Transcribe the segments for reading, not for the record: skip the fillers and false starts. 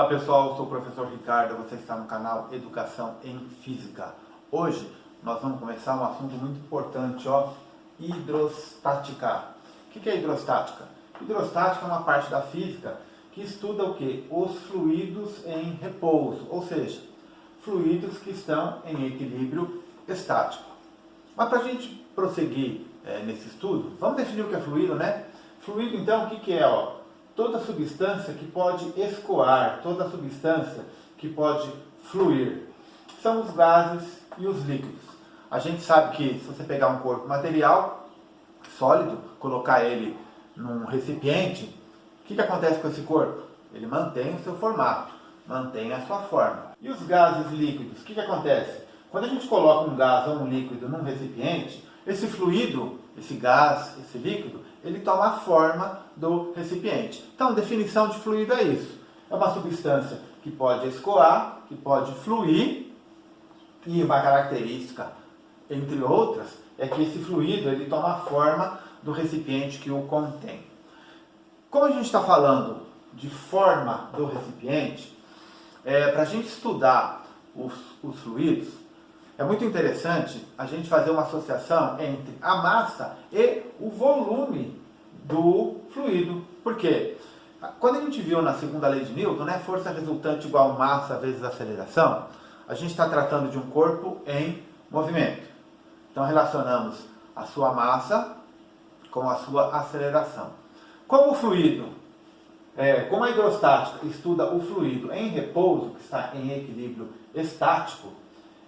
Olá pessoal, eu sou o professor Ricardo, você está no canal Educação em Física. Hoje nós vamos começar um assunto muito importante, hidrostática. O que é hidrostática? Hidrostática é uma parte da física que estuda o que? Os fluidos em repouso, ou seja, fluidos que estão em equilíbrio estático. Mas para a gente prosseguir nesse estudo, vamos definir o que é fluido, né? Fluido então, o que é? Toda substância que pode escoar, toda substância que pode fluir. São os gases e os líquidos. A gente sabe que se você pegar um corpo material, sólido, colocar ele num recipiente, o que acontece com esse corpo? Ele mantém o seu formato, mantém a sua forma. E os gases líquidos, o que acontece? Quando a gente coloca um gás ou um líquido num recipiente, esse fluido, esse gás, esse líquido, ele toma a forma do recipiente. Então, definição de fluido é isso. É uma substância que pode escoar, que pode fluir, e uma característica, entre outras, é que esse fluido ele toma a forma do recipiente que o contém. Como a gente está falando de forma do recipiente, para a gente estudar os fluidos, é muito interessante a gente fazer uma associação entre a massa e o volume do fluido. Por quê? Quando a gente viu na segunda lei de Newton, força resultante igual massa vezes aceleração, a gente está tratando de um corpo em movimento. Então relacionamos a sua massa com a sua aceleração. Como o fluido, como a hidrostática estuda o fluido em repouso, que está em equilíbrio estático,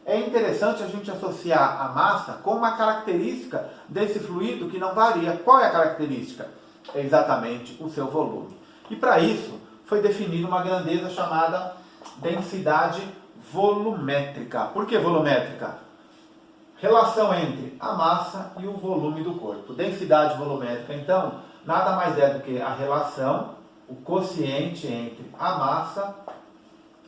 é interessante a gente associar a massa com uma característica desse fluido que não varia. Qual é a característica? É exatamente o seu volume. E para isso foi definida uma grandeza chamada densidade volumétrica. Por que volumétrica? Relação entre a massa e o volume do corpo. Densidade volumétrica, então, nada mais é do que a relação, o quociente entre a massa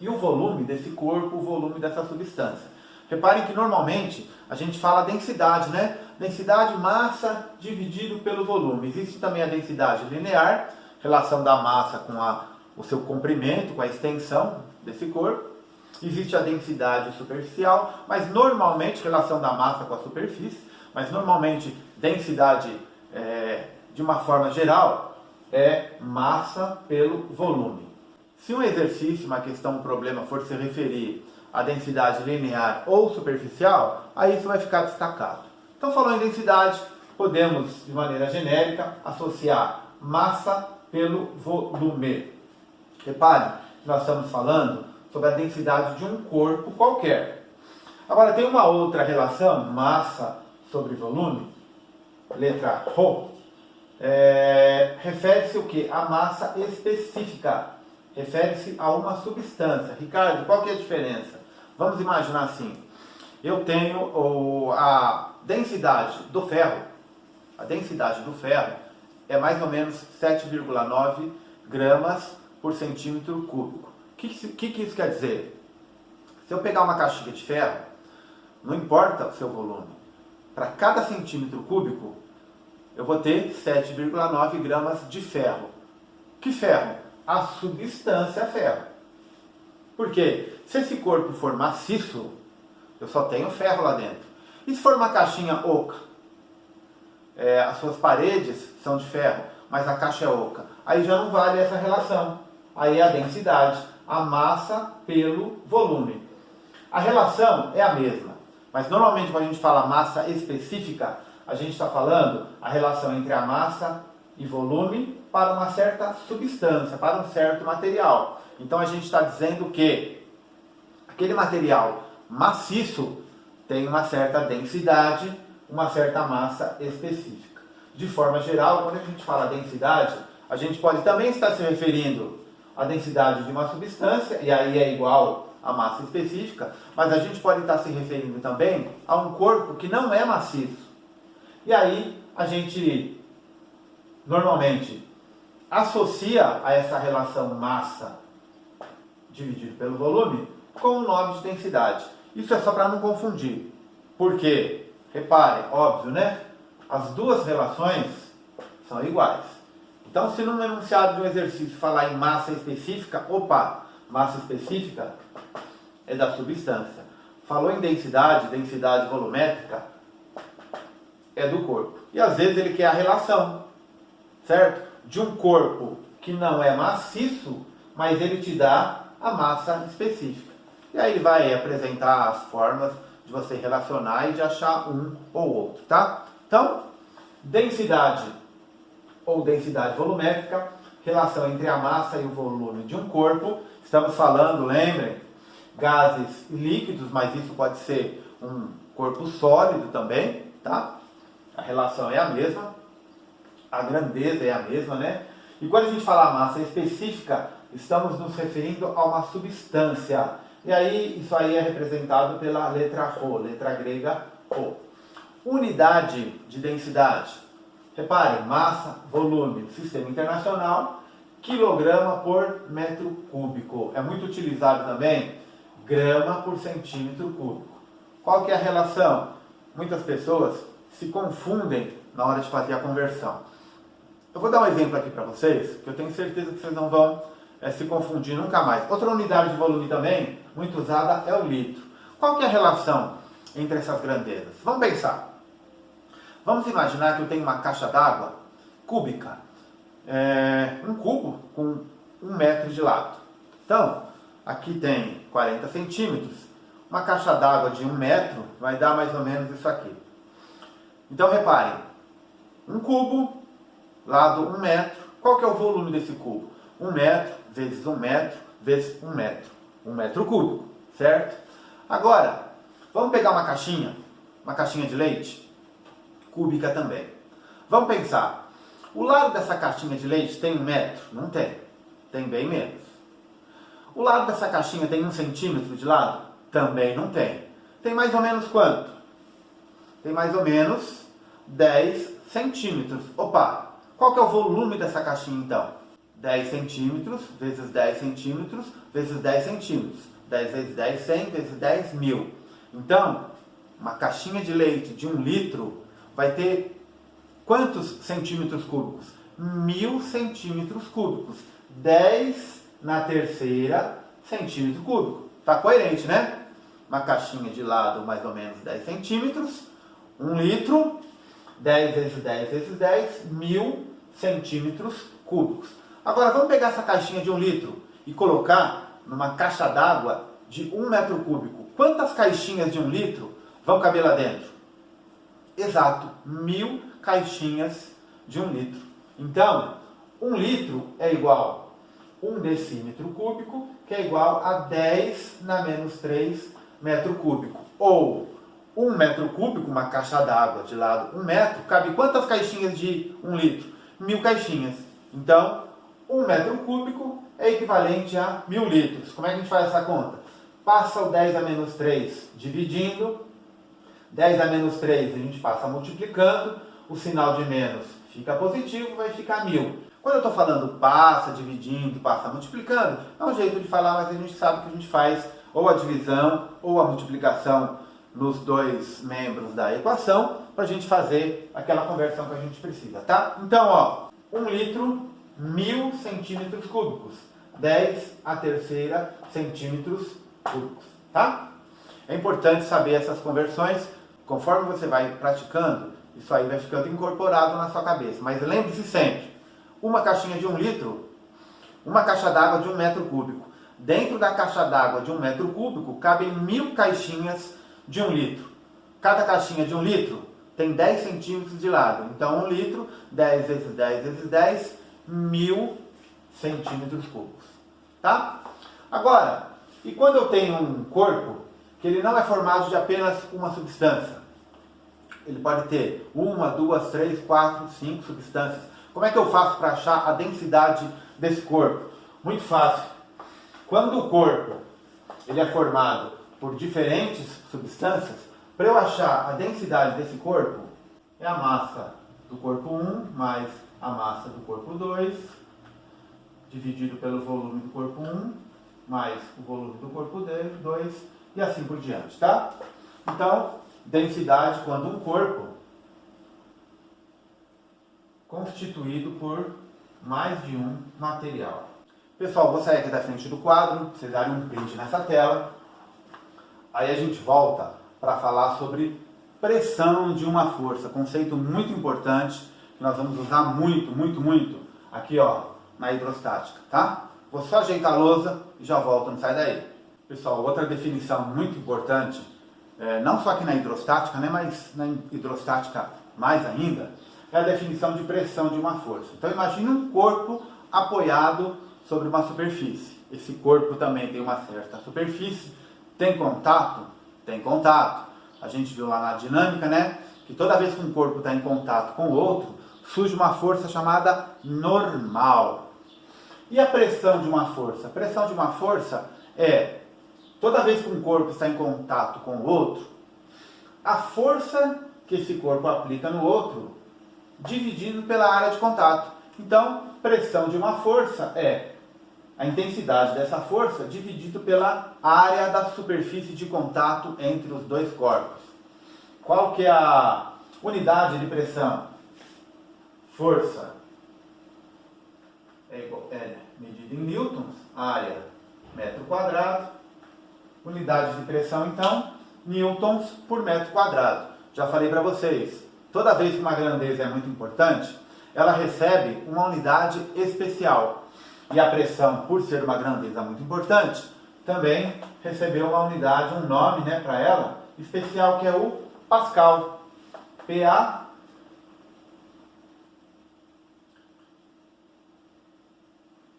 e o volume desse corpo, o volume dessa substância. Reparem que normalmente a gente fala densidade, Densidade massa dividido pelo volume. Existe também a densidade linear, relação da massa com o seu comprimento, com a extensão desse corpo. Existe a densidade superficial, mas normalmente relação da massa com a superfície, mas normalmente densidade de uma forma geral é massa pelo volume. Se um exercício, uma questão, um problema for se referir à densidade linear ou superficial, aí isso vai ficar destacado. Então, falando em densidade, podemos, de maneira genérica, associar massa pelo volume. Repare que nós estamos falando sobre a densidade de um corpo qualquer. Agora, tem uma outra relação, massa sobre volume, letra Rho, refere-se o que? A massa específica. Refere-se a uma substância. Ricardo, qual que é a diferença? Vamos imaginar assim. Eu tenho a densidade do ferro. A densidade do ferro é mais ou menos 7,9 gramas por centímetro cúbico. O que isso quer dizer? Se eu pegar uma caixinha de ferro, não importa o seu volume. Para cada centímetro cúbico, eu vou ter 7,9 gramas de ferro. Que ferro? A substância ferro. Por quê? Se esse corpo for maciço, eu só tenho ferro lá dentro. E se for uma caixinha oca? As suas paredes são de ferro, mas a caixa é oca. Aí já não vale essa relação. Aí é a densidade, a massa pelo volume. A relação é a mesma, mas normalmente quando a gente fala massa específica, a gente está falando a relação entre a massa e volume para uma certa substância, para um certo material. Então a gente está dizendo que aquele material maciço tem uma certa densidade, uma certa massa específica. De forma geral, quando a gente fala densidade, a gente pode também estar se referindo à densidade de uma substância, e aí é igual à massa específica, mas a gente pode estar se referindo também a um corpo que não é maciço. E aí a gente normalmente associa a essa relação massa dividido pelo volume com o nome de densidade. Isso é só para não confundir. Porque, reparem, óbvio, as duas relações são iguais. Então, se num enunciado de um exercício falar em massa específica, opa, Massa específica é da substância. Falou em densidade, densidade volumétrica é do corpo. E às vezes ele quer a relação, certo? De um corpo que não é maciço, mas ele te dá a massa específica. E aí ele vai apresentar as formas de você relacionar e de achar um ou outro, tá? Então, densidade ou densidade volumétrica, relação entre a massa e o volume de um corpo. Estamos falando, lembrem, gases e líquidos, mas isso pode ser um corpo sólido também, tá? A relação é a mesma, a grandeza é a mesma, né? E quando a gente fala massa específica, estamos nos referindo a uma substância. E aí, isso aí é representado pela letra Rho, letra grega Rho. Unidade de densidade. Reparem, massa, volume, sistema internacional, quilograma por metro cúbico. É muito utilizado também grama por centímetro cúbico. Qual que é a relação? Muitas pessoas se confundem na hora de fazer a conversão. Eu vou dar um exemplo aqui para vocês, que eu tenho certeza que vocês não vão se confundir nunca mais. Outra unidade de volume também, muito usada, é o litro. Qual que é a relação entre essas grandezas? Vamos pensar. Vamos imaginar que eu tenho uma caixa d'água cúbica. Um cubo com 1 metro de lado. Então, aqui tem 40 centímetros. Uma caixa d'água de 1 metro vai dar mais ou menos isso aqui. Então, reparem. Um cubo, lado 1 metro. Qual que é o volume desse cubo? 1 metro vezes 1 metro vezes 1 metro. 1 metro cúbico, certo? Agora, vamos pegar uma caixinha de leite, cúbica também. Vamos pensar, o lado dessa caixinha de leite tem 1 metro? Não tem. Tem bem menos. O lado dessa caixinha tem 1 centímetro de lado? Também não tem. Tem mais ou menos quanto? Tem mais ou menos 10 centímetros. Opa, qual que é o volume dessa caixinha então? 10 centímetros vezes 10 centímetros vezes 10 centímetros. 10 vezes 10, 100 vezes 10, 1000. Então, uma caixinha de leite de 1 litro vai ter quantos centímetros cúbicos? 1000 centímetros cúbicos. 10 na terceira centímetro cúbico. Tá coerente, né? Uma caixinha de lado mais ou menos 10 centímetros. 1 litro. 10 vezes 10 vezes 10, 1000 centímetros cúbicos. Agora vamos pegar essa caixinha de 1 litro e colocar numa caixa d'água de 1 metro cúbico. Quantas caixinhas de 1 litro vão caber lá dentro? Exato, 1000 caixinhas de 1 litro. Então, 1 litro é igual a 1 decímetro cúbico, que é igual a 10 na menos 3 metro cúbico. Ou 1 metro cúbico, uma caixa d'água de lado 1 metro, cabe quantas caixinhas de 1 litro? 1000 caixinhas. Então, 1 metro cúbico é equivalente a 1000 litros. Como é que a gente faz essa conta? Passa o 10 a menos 3 dividindo. 10 a menos 3 a gente passa multiplicando. O sinal de menos fica positivo, vai ficar 1000. Quando eu estou falando passa dividindo, passa multiplicando, é um jeito de falar, mas a gente sabe que a gente faz ou a divisão ou a multiplicação nos dois membros da equação para a gente fazer aquela conversão que a gente precisa, tá? Então, ó, 1 litro, 1000 centímetros cúbicos. 10 a terceira centímetros cúbicos, tá? É importante saber essas conversões. Conforme você vai praticando, isso aí vai ficando incorporado na sua cabeça. Mas lembre-se sempre, uma caixinha de 1 litro, uma caixa d'água de 1 metro cúbico. Dentro da caixa d'água de 1 metro cúbico, cabem 1000 caixinhas de 1 litro. Cada caixinha de 1 litro tem 10 centímetros de lado. Então, 1 litro, 10 vezes 10 vezes 10, 1000 centímetros cúbicos. Tá? Agora, e quando eu tenho um corpo que ele não é formado de apenas uma substância? Ele pode ter 1, 2, 3, 4, 5 substâncias. Como é que eu faço para achar a densidade desse corpo? Muito fácil. Quando o corpo ele é formado por diferentes substâncias, para eu achar a densidade desse corpo, é a massa do corpo 1 mais a massa do corpo 2, dividido pelo volume do corpo 1, mais o volume do corpo 2, e assim por diante, tá? Então, densidade quando um corpo constituído por mais de um material. Pessoal, vou sair aqui da frente do quadro, vocês darem um print nessa tela. Aí a gente volta para falar sobre pressão de uma força, conceito muito importante que nós vamos usar muito aqui, ó, na hidrostática, tá? Vou só ajeitar a lousa e já volto, não sai daí. Pessoal, outra definição muito importante, não só aqui na hidrostática, né, mas na hidrostática mais ainda, é a definição de pressão de uma força. Então imagine um corpo apoiado sobre uma superfície. Esse corpo também tem uma certa superfície. Tem contato? Tem contato. A gente viu lá na dinâmica, né, que toda vez que um corpo está em contato com o outro, surge uma força chamada normal. E a pressão de uma força? A pressão de uma força é, toda vez que um corpo está em contato com o outro, a força que esse corpo aplica no outro, dividido pela área de contato. Então, pressão de uma força é a intensidade dessa força dividido pela área da superfície de contato entre os dois corpos. Qual que é a unidade de pressão? Força é medida em newtons, área metro quadrado. Unidade de pressão, então, newtons por metro quadrado. Já falei para vocês, toda vez que uma grandeza é muito importante, ela recebe uma unidade especial. E a pressão, por ser uma grandeza muito importante, também recebeu uma unidade, um nome, né, para ela, especial, que é o Pascal. PA.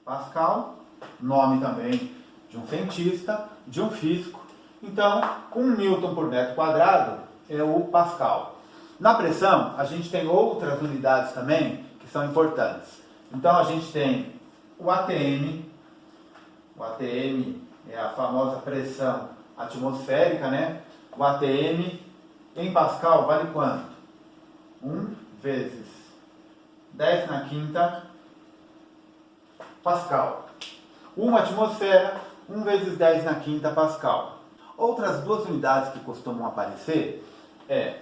Pascal, nome também de um cientista, de um físico. Então, 1 newton por metro quadrado é o Pascal. Na pressão, a gente tem outras unidades também que são importantes. Então, a gente tem o ATM. O ATM é a famosa pressão atmosférica, né? O ATM em Pascal vale quanto? 1 vezes 10 na quinta Pascal. Uma atmosfera, 1 vezes 10 na quinta Pascal. Outras duas unidades que costumam aparecer é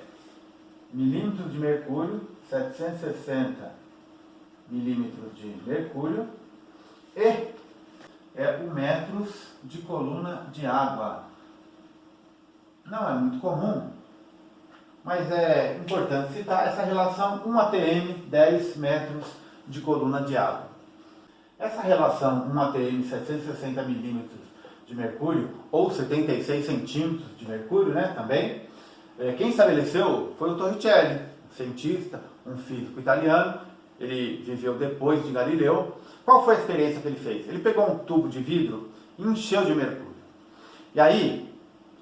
milímetros de mercúrio, 760 milímetros de mercúrio, e o metros de coluna de água. Não é muito comum, mas é importante citar essa relação 1 atm, 10 metros de coluna de água. Essa relação 1 atm, 760 milímetros de mercúrio, ou 76 centímetros de mercúrio, né, também, quem estabeleceu foi o Torricelli, um cientista, um físico italiano. Ele viveu depois de Galileu. Qual foi a experiência que ele fez? Ele pegou um tubo de vidro e encheu de mercúrio. E aí,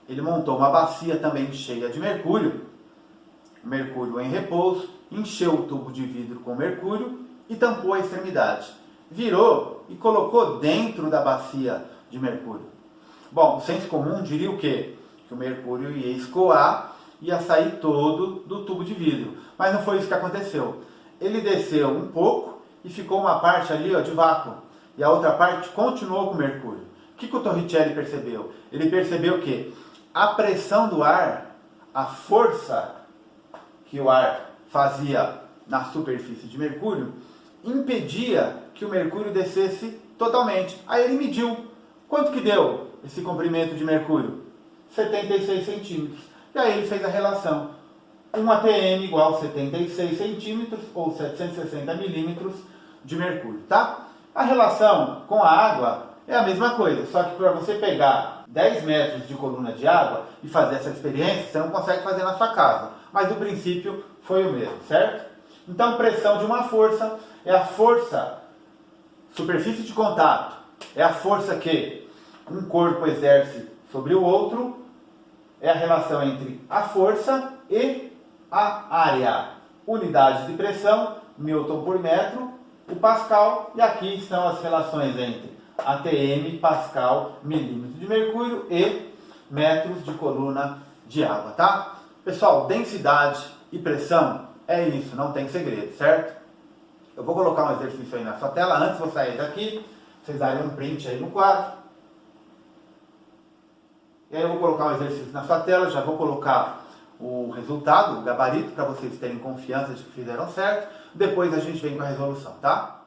ele montou uma bacia também cheia de mercúrio em repouso, encheu o tubo de vidro com mercúrio e tampou a extremidade. Virou e colocou dentro da bacia de mercúrio. Bom, o senso comum diria o quê? Que o mercúrio ia escoar, ia sair todo do tubo de vidro. Mas não foi isso que aconteceu. Ele desceu um pouco e ficou uma parte ali, ó, de vácuo. E a outra parte continuou com mercúrio. O que o Torricelli percebeu? Ele percebeu que a pressão do ar, a força que o ar fazia na superfície de mercúrio, impedia que o mercúrio descesse totalmente. Aí ele mediu. Quanto que deu esse comprimento de mercúrio? 76 centímetros. E aí ele fez a relação. 1 atm igual a 76 centímetros ou 760 milímetros de mercúrio, tá? A relação com a água é a mesma coisa, só que para você pegar 10 metros de coluna de água e fazer essa experiência, você não consegue fazer na sua casa. Mas o princípio foi o mesmo, certo? Então, pressão de uma força é a força, superfície de contato, é a força que um corpo exerce sobre o outro, é a relação entre a força e a área. Unidade de pressão, newton por metro, o Pascal, e aqui estão as relações entre atm, Pascal, milímetro de mercúrio e metros de coluna de água, tá? Pessoal, densidade e pressão é isso, não tem segredo, certo? Eu vou colocar um exercício aí na sua tela, antes de eu sair daqui, vocês darem um print aí no quadro. E aí eu vou colocar um exercício na sua tela, já vou colocar o resultado, o gabarito, para vocês terem confiança de que fizeram certo. Depois a gente vem com a resolução, tá?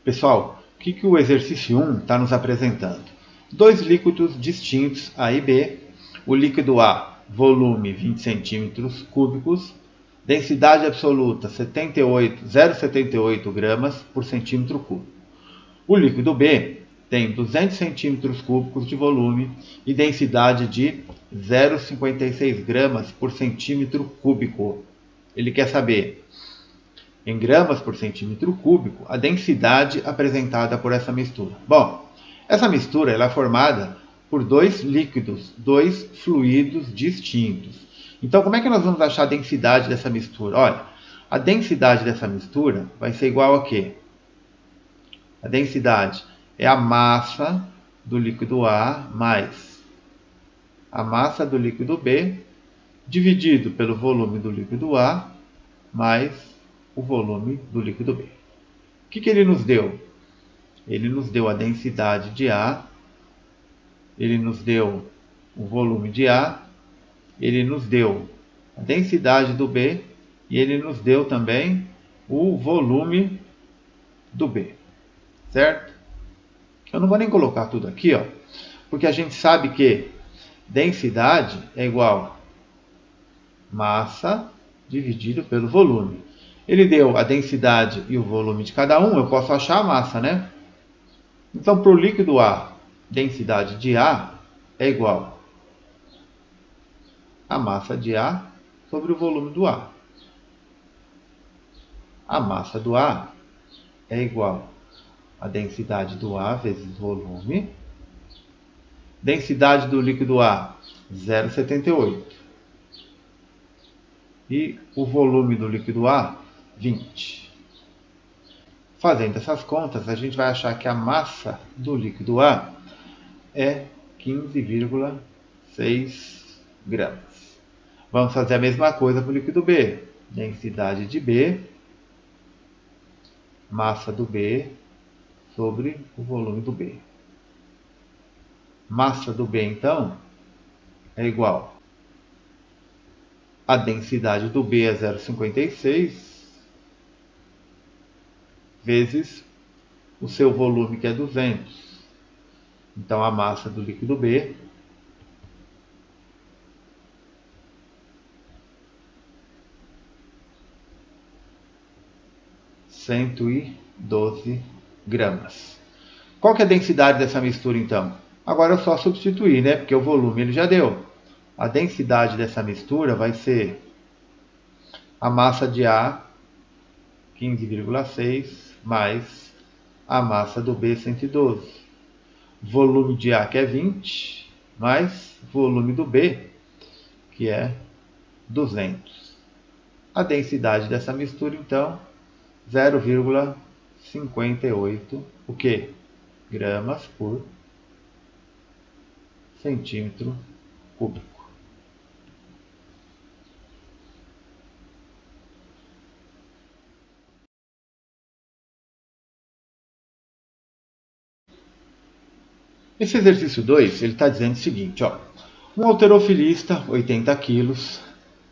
Pessoal, o que o exercício 1 está nos apresentando? Dois líquidos distintos, A e B. O líquido A, volume 20 centímetros cúbicos, densidade absoluta 0,78 gramas por centímetro cúbico. O líquido B tem 200 centímetros cúbicos de volume e densidade de 0,56 gramas por centímetro cúbico. Ele quer saber, em gramas por centímetro cúbico, a densidade apresentada por essa mistura. Bom, essa mistura ela é formada por dois líquidos, dois fluidos distintos. Então, como é que nós vamos achar a densidade dessa mistura? Olha, a densidade dessa mistura vai ser igual a quê? A densidade é a massa do líquido A mais a massa do líquido B dividido pelo volume do líquido A mais o volume do líquido B. O que ele nos deu? Ele nos deu a densidade de A, ele nos deu o volume de A, ele nos deu a densidade do B e ele nos deu também o volume do B, certo? Eu não vou nem colocar tudo aqui, ó, porque a gente sabe que densidade é igual a massa dividido pelo volume. Ele deu a densidade e o volume de cada um, eu posso achar a massa, né? Então, para o líquido A, densidade de A é igual a massa de A sobre o volume do A. A massa do A é igual a densidade do A vezes volume. Densidade do líquido A, 0,78. E o volume do líquido A, 20. Fazendo essas contas, a gente vai achar que a massa do líquido A é 15,6 gramas. Vamos fazer a mesma coisa para o líquido B. Densidade de B, massa do B sobre o volume do B. Massa do B, então, é igual a densidade do B é 0,56 vezes o seu volume, que é 200. Então, a massa do líquido B é 112 gramas. Qual que é a densidade dessa mistura, então? Agora é só substituir, né? Porque o volume ele já deu. A densidade dessa mistura vai ser a massa de A, 15,6, mais a massa do B, 112. Volume de A, que é 20, mais volume do B, que é 200. A densidade dessa mistura, então, 0,58, o quê? Gramas por centímetro cúbico. Esse exercício 2, ele está dizendo o seguinte, ó. Um halterofilista, 80 quilos,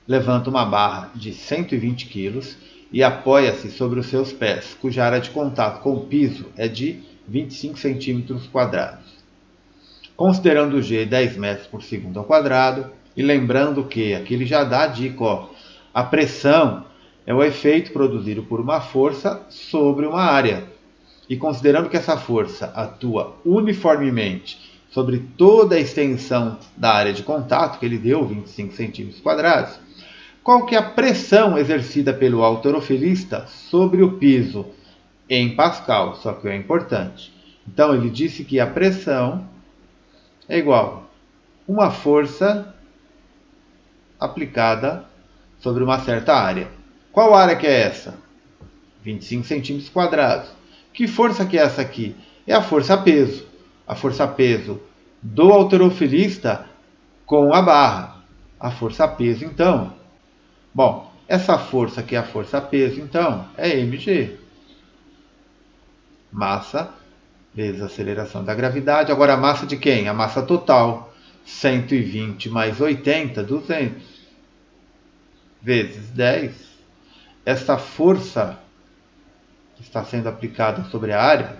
levanta uma barra de 120 quilos e apoia-se sobre os seus pés, cuja área de contato com o piso é de 25 centímetros quadrados. Considerando o G 10 metros por segundo ao quadrado, e lembrando que, aqui ele já dá a dica, ó, a pressão é o efeito produzido por uma força sobre uma área. E considerando que essa força atua uniformemente sobre toda a extensão da área de contato, que ele deu, 25 centímetros quadrados, qual que é a pressão exercida pelo halterofilista sobre o piso em Pascal? Só que é importante. Então, ele disse que a pressão é igual a uma força aplicada sobre uma certa área. Qual área que é essa? 25 centímetros quadrados. Que força que é essa aqui? É a força-peso. A força-peso do halterofilista com a barra. A força-peso, então. Bom, essa força que é a força-peso, então, é mg. Massa vezes a aceleração da gravidade. Agora, a massa de quem? A massa total. 120 mais 80, 200. Vezes 10. Essa força que está sendo aplicada sobre a área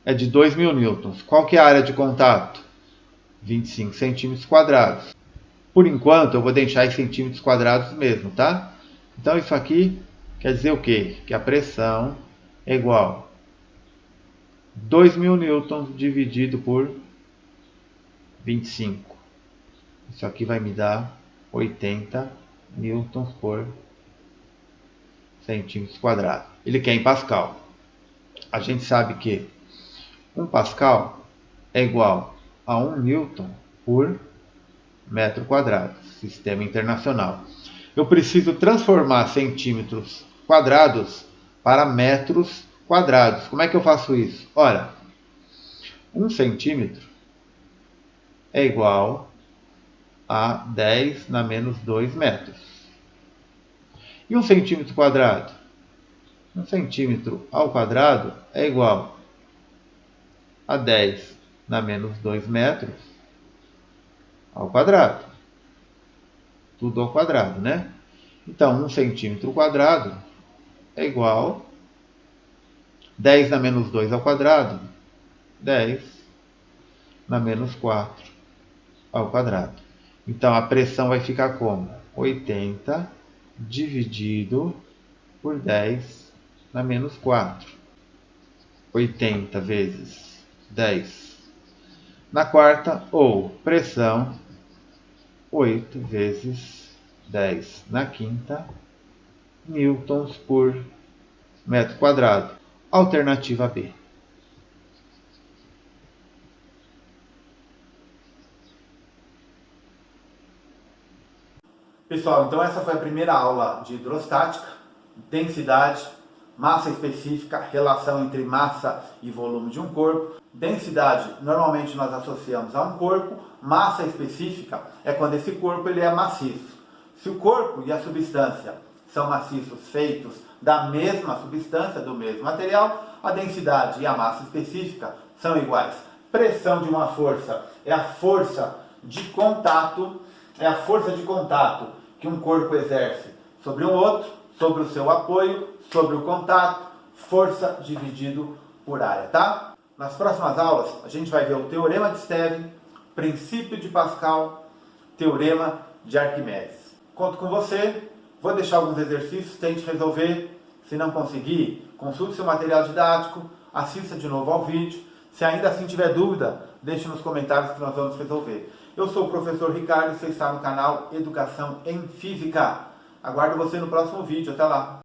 é de 2.000 newtons. Qual que é a área de contato? 25 centímetros quadrados. Por enquanto, eu vou deixar em centímetros quadrados mesmo, tá? Então, isso aqui quer dizer o quê? Que a pressão é igual a 2.000 newtons dividido por 25. Isso aqui vai me dar 80 newtons por centímetros quadrados. Ele quer em Pascal. A gente sabe que 1 Pascal é igual a 1 Newton por metro quadrado, sistema internacional. Eu preciso transformar centímetros quadrados para metros quadrados. Como é que eu faço isso? Olha, 1 centímetro é igual a 10 na menos 2 metros. E 1 centímetro quadrado? 1 centímetro ao quadrado é igual a 10 na menos 2 metros ao quadrado. Tudo ao quadrado, né? Então, 1 centímetro quadrado é igual a 10 na menos 2 ao quadrado, 10 na menos 4 ao quadrado. Então, a pressão vai ficar como? 80 dividido por 10 na menos 4. 80 vezes 10 na quarta, ou pressão 8 vezes 10 na quinta, newtons por metro quadrado. Alternativa B. Pessoal, então essa foi a primeira aula de hidrostática, densidade, massa específica, relação entre massa e volume de um corpo. Densidade, normalmente nós associamos a um corpo, massa específica é quando esse corpo ele é maciço. Se o corpo e a substância são maciços feitos da mesma substância, do mesmo material, a densidade e a massa específica são iguais. Pressão de uma força é a força de contato, que um corpo exerce sobre um outro, sobre o seu apoio, sobre o contato, força dividido por área, tá? Nas próximas aulas, a gente vai ver o Teorema de Stevin, Princípio de Pascal, Teorema de Arquimedes. Conto com você, vou deixar alguns exercícios, tente resolver. Se não conseguir, consulte seu material didático, assista de novo ao vídeo. Se ainda assim tiver dúvida, deixe nos comentários que nós vamos resolver. Eu sou o professor Ricardo e você está no canal Educação em Física. Aguardo você no próximo vídeo. Até lá!